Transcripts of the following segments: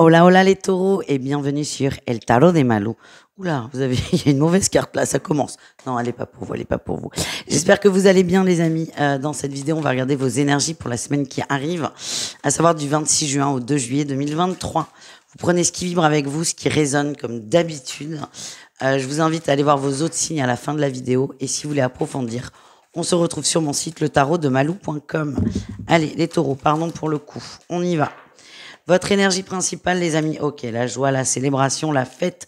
Hola, hola les taureaux et bienvenue sur El Tarot de Malou. Oula, il y a une mauvaise carte là, ça commence. Non, elle est pas pour vous, elle est pas pour vous. J'espère que vous allez bien les amis. Dans cette vidéo, on va regarder vos énergies pour la semaine qui arrive, à savoir du 26 juin au 2 juillet 2023. Vous prenez ce qui vibre avec vous, ce qui résonne comme d'habitude. Je vous invite à aller voir vos autres signes à la fin de la vidéo et si vous voulez approfondir, on se retrouve sur mon site letarotdemalou.com. Allez, les taureaux, pardon pour le coup, on y va. Votre énergie principale, les amis, ok, la joie, la célébration, la fête,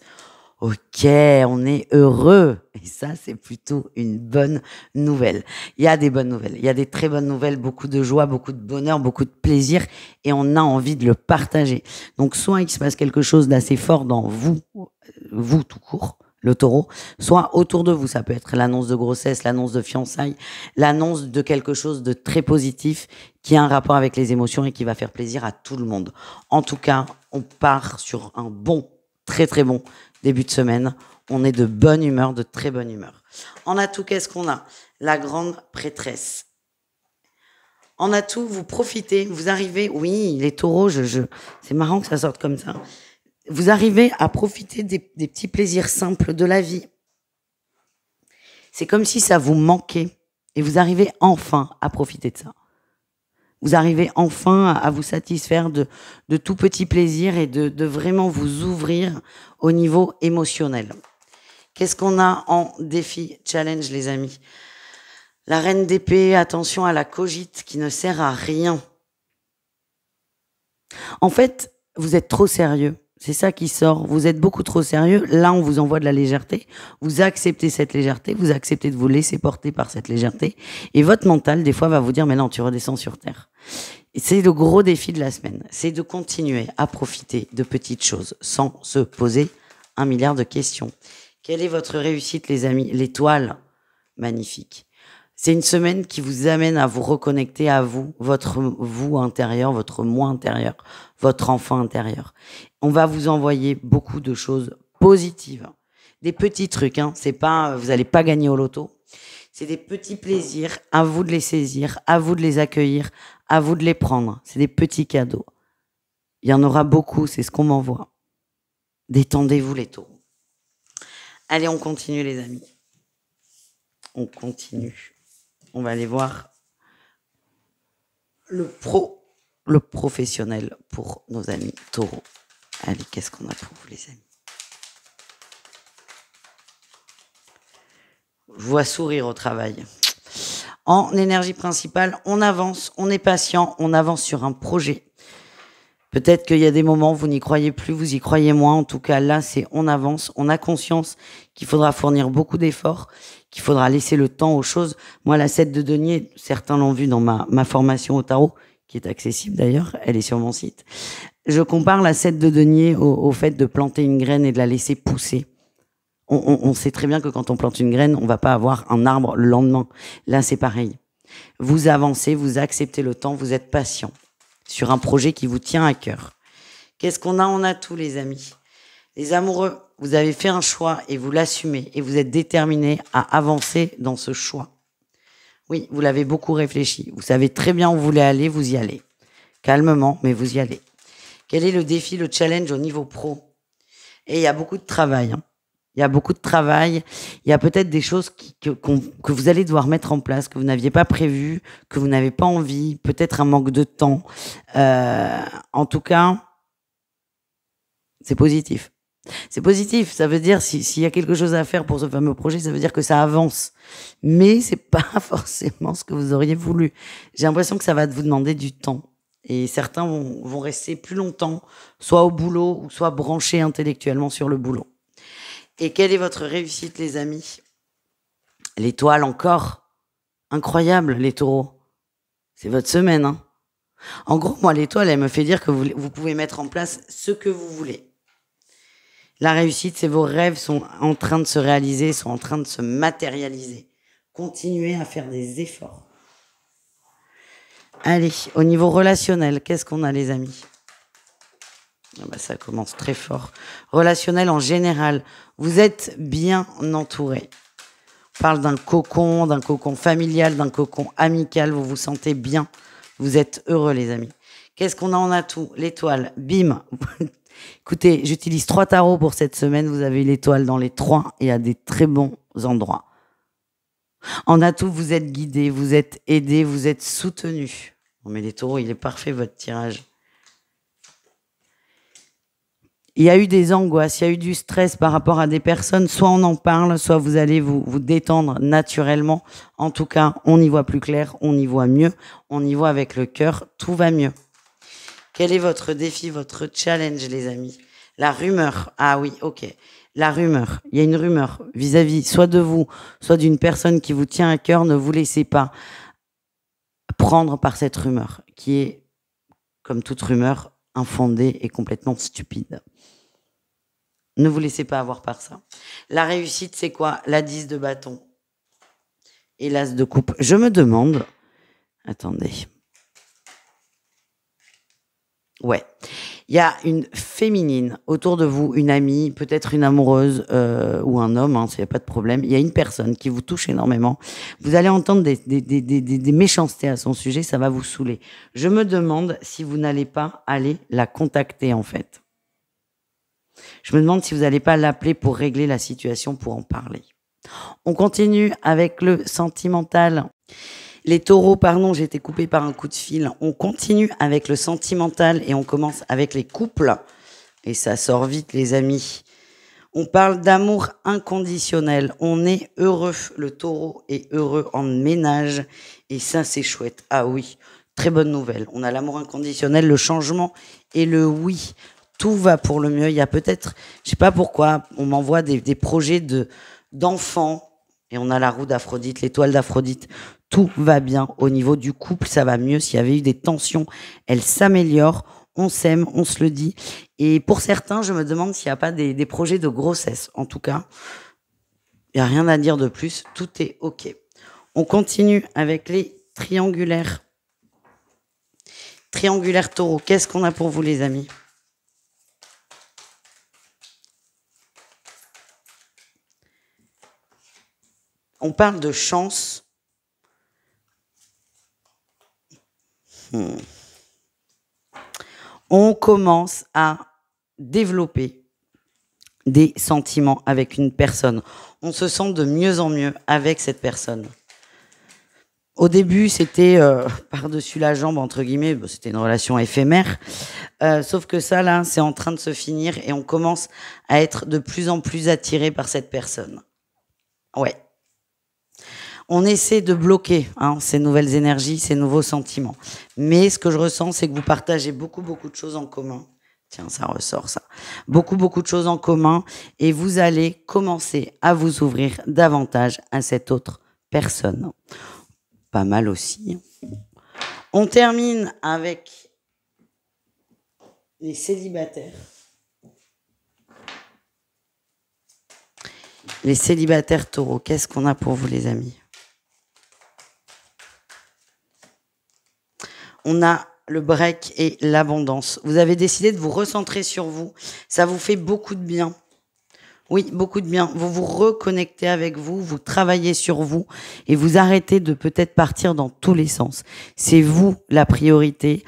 ok, on est heureux. Et ça, c'est plutôt une bonne nouvelle. Il y a des bonnes nouvelles, il y a des très bonnes nouvelles, beaucoup de joie, beaucoup de bonheur, beaucoup de plaisir, et on a envie de le partager. Donc, soit il se passe quelque chose d'assez fort dans vous tout court, le taureau, soit autour de vous. Ça peut être l'annonce de grossesse, l'annonce de fiançailles, l'annonce de quelque chose de très positif qui a un rapport avec les émotions et qui va faire plaisir à tout le monde. En tout cas, on part sur un bon, très très bon début de semaine. On est de bonne humeur, de très bonne humeur. En atout, qu'est-ce qu'on a? La grande prêtresse. En atout, vous profitez, vous arrivez, oui, les taureaux, c'est marrant que ça sorte comme ça. Vous arrivez à profiter des petits plaisirs simples de la vie. C'est comme si ça vous manquait et vous arrivez enfin à profiter de ça. Vous arrivez enfin à vous satisfaire de tout petits plaisirs et de vraiment vous ouvrir au niveau émotionnel. Qu'est-ce qu'on a en défi challenge, les amis? La reine d'épée, attention à la cogite qui ne sert à rien. En fait, vous êtes trop sérieux. C'est ça qui sort. Vous êtes beaucoup trop sérieux. Là, on vous envoie de la légèreté. Vous acceptez cette légèreté. Vous acceptez de vous laisser porter par cette légèreté. Et votre mental, des fois, va vous dire, mais non, tu redescends sur terre. Et c'est le gros défi de la semaine. C'est de continuer à profiter de petites choses sans se poser 1 milliard de questions. Quelle est votre réussite, les amis? L'étoile, magnifique. C'est une semaine qui vous amène à vous reconnecter à vous, votre vous intérieur, votre moi intérieur, votre enfant intérieur. On va vous envoyer beaucoup de choses positives. Des petits trucs, hein. C'est pas, vous allez pas gagner au loto. C'est des petits plaisirs, à vous de les saisir, à vous de les accueillir, à vous de les prendre. C'est des petits cadeaux. Il y en aura beaucoup, c'est ce qu'on m'envoie. Détendez-vous les taureaux. Allez, on continue les amis. On continue. On va aller voir le professionnel pour nos amis taureaux. Allez, qu'est-ce qu'on a pour vous, les amis? Je vois sourire au travail. En énergie principale, on avance, on est patient, on avance sur un projet. Peut-être qu'il y a des moments où vous n'y croyez plus, vous y croyez moins. En tout cas, là, c'est on avance. On a conscience qu'il faudra fournir beaucoup d'efforts, qu'il faudra laisser le temps aux choses. Moi, la 7 de denier, certains l'ont vu dans ma formation au tarot, qui est accessible d'ailleurs, elle est sur mon site. Je compare la 7 de denier au fait de planter une graine et de la laisser pousser. On sait très bien que quand on plante une graine, on va pas avoir un arbre le lendemain. Là, c'est pareil. Vous avancez, vous acceptez le temps, vous êtes patient sur un projet qui vous tient à cœur. Qu'est-ce qu'on a? On a tout, les amis. Les amoureux, vous avez fait un choix et vous l'assumez et vous êtes déterminés à avancer dans ce choix. Oui, vous l'avez beaucoup réfléchi. Vous savez très bien où vous voulez aller, vous y allez. Calmement, mais vous y allez. Quel est le défi, le challenge au niveau pro? Et il y a beaucoup de travail. Hein. Il y a beaucoup de travail. Il y a peut-être des choses que vous allez devoir mettre en place, que vous n'aviez pas prévues, que vous n'avez pas envie, peut-être un manque de temps. En tout cas, c'est positif. C'est positif. Ça veut dire, s'il y a quelque chose à faire pour ce fameux projet, ça veut dire que ça avance. Mais c'est pas forcément ce que vous auriez voulu. J'ai l'impression que ça va vous demander du temps. Et certains vont rester plus longtemps, soit au boulot, ou soit branchés intellectuellement sur le boulot. Et quelle est votre réussite, les amis? L'étoile encore. Incroyable, les taureaux. C'est votre semaine, hein. En gros, moi, l'étoile, elle me fait dire que vous pouvez mettre en place ce que vous voulez. La réussite, c'est vos rêves sont en train de se réaliser, sont en train de se matérialiser. Continuez à faire des efforts. Allez, au niveau relationnel, qu'est-ce qu'on a, les amis? Ah bah, ça commence très fort. Relationnel en général, vous êtes bien entouré. On parle d'un cocon familial, d'un cocon amical, vous vous sentez bien, vous êtes heureux, les amis. Qu'est-ce qu'on a en atout? L'étoile, bim. Écoutez, j'utilise 3 tarots pour cette semaine. Vous avez l'étoile dans les 3 et à des très bons endroits. En atout, vous êtes guidé, vous êtes aidé, vous êtes soutenu. Non mais les taureaux, il est parfait votre tirage. Il y a eu des angoisses, il y a eu du stress par rapport à des personnes. Soit on en parle, soit vous allez vous détendre naturellement. En tout cas, on y voit plus clair, on y voit mieux, on y voit avec le cœur, tout va mieux. Quel est votre défi, votre challenge, les amis? La rumeur. Ah oui, ok. La rumeur. Il y a une rumeur vis-à-vis soit de vous, soit d'une personne qui vous tient à cœur. Ne vous laissez pas prendre par cette rumeur, qui est, comme toute rumeur, infondée et complètement stupide. Ne vous laissez pas avoir par ça. La réussite, c'est quoi? La 10 de bâton et l'as de coupe. Je me demande... Attendez. Ouais. Il y a une féminine autour de vous, une amie, peut-être une amoureuse ou un homme, s'il n'y a pas de problème. Il y a une personne qui vous touche énormément. Vous allez entendre des méchancetés à son sujet, ça va vous saouler. Je me demande si vous n'allez pas aller la contacter, en fait. Je me demande si vous n'allez pas l'appeler pour régler la situation, pour en parler. On continue avec le sentimental. Les taureaux, pardon, j'ai été coupée par un coup de fil. On continue avec le sentimental et on commence avec les couples. Et ça sort vite, les amis. On parle d'amour inconditionnel. On est heureux. Le taureau est heureux en ménage. Et ça, c'est chouette. Ah oui, très bonne nouvelle. On a l'amour inconditionnel, le changement et le oui. Tout va pour le mieux. Il y a peut-être, je sais pas pourquoi, on m'envoie des projets d'enfants. Et on a la roue d'Aphrodite, l'étoile d'Aphrodite. Tout va bien au niveau du couple, ça va mieux. S'il y avait eu des tensions, elles s'améliorent. On s'aime, on se le dit. Et pour certains, je me demande s'il n'y a pas des projets de grossesse. En tout cas, il n'y a rien à dire de plus. Tout est OK. On continue avec les triangulaires. Triangulaire taureau. Qu'est-ce qu'on a pour vous, les amis? On parle de chance. On commence à développer des sentiments avec une personne. On se sent de mieux en mieux avec cette personne. Au début, c'était par-dessus la jambe, entre guillemets, c'était une relation éphémère. Sauf que ça, là, c'est en train de se finir et on commence à être de plus en plus attiré par cette personne. Ouais. On essaie de bloquer ces nouvelles énergies, ces nouveaux sentiments. Mais ce que je ressens, c'est que vous partagez beaucoup de choses en commun. Tiens, ça ressort, ça. Beaucoup de choses en commun. Et vous allez commencer à vous ouvrir davantage à cette autre personne. Pas mal aussi. On termine avec les célibataires. Les célibataires taureaux, qu'est-ce qu'on a pour vous, les amis? On a le break et l'abondance. Vous avez décidé de vous recentrer sur vous. Ça vous fait beaucoup de bien. Oui, beaucoup de bien. Vous vous reconnectez avec vous, vous travaillez sur vous et vous arrêtez de peut-être partir dans tous les sens. C'est vous la priorité.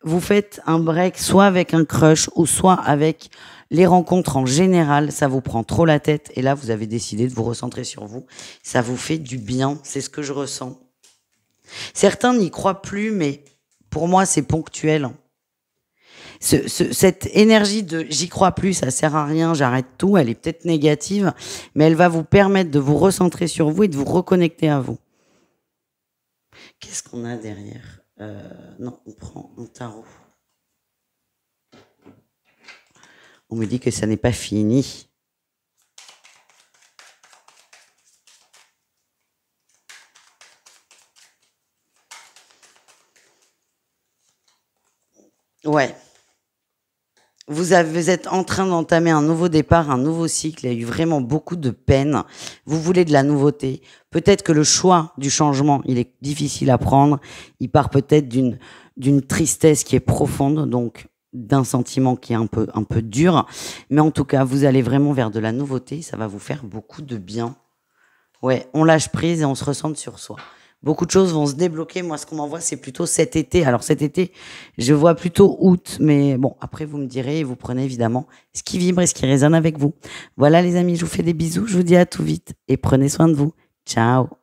Vous faites un break soit avec un crush ou soit avec les rencontres en général. Ça vous prend trop la tête et là, vous avez décidé de vous recentrer sur vous. Ça vous fait du bien. C'est ce que je ressens. Certains n'y croient plus, mais pour moi, c'est ponctuel. Cette énergie de j'y crois plus, ça sert à rien, j'arrête tout, elle est peut-être négative, mais elle va vous permettre de vous recentrer sur vous et de vous reconnecter à vous. Qu'est-ce qu'on a derrière? Non, on prend un tarot. On me dit que ça n'est pas fini. Ouais. Vous êtes en train d'entamer un nouveau départ, un nouveau cycle. Il y a eu vraiment beaucoup de peine. Vous voulez de la nouveauté. Peut-être que le choix du changement, il est difficile à prendre. Il part peut-être d'une tristesse qui est profonde, donc d'un sentiment qui est un peu dur. Mais en tout cas, vous allez vraiment vers de la nouveauté. Ça va vous faire beaucoup de bien. Ouais, on lâche prise et on se recentre sur soi. Beaucoup de choses vont se débloquer. Moi, ce qu'on m'envoie, c'est plutôt cet été. Alors cet été, je vois plutôt août, mais bon, après vous me direz et vous prenez évidemment ce qui vibre et ce qui résonne avec vous. Voilà les amis, je vous fais des bisous, je vous dis à tout vite et prenez soin de vous. Ciao.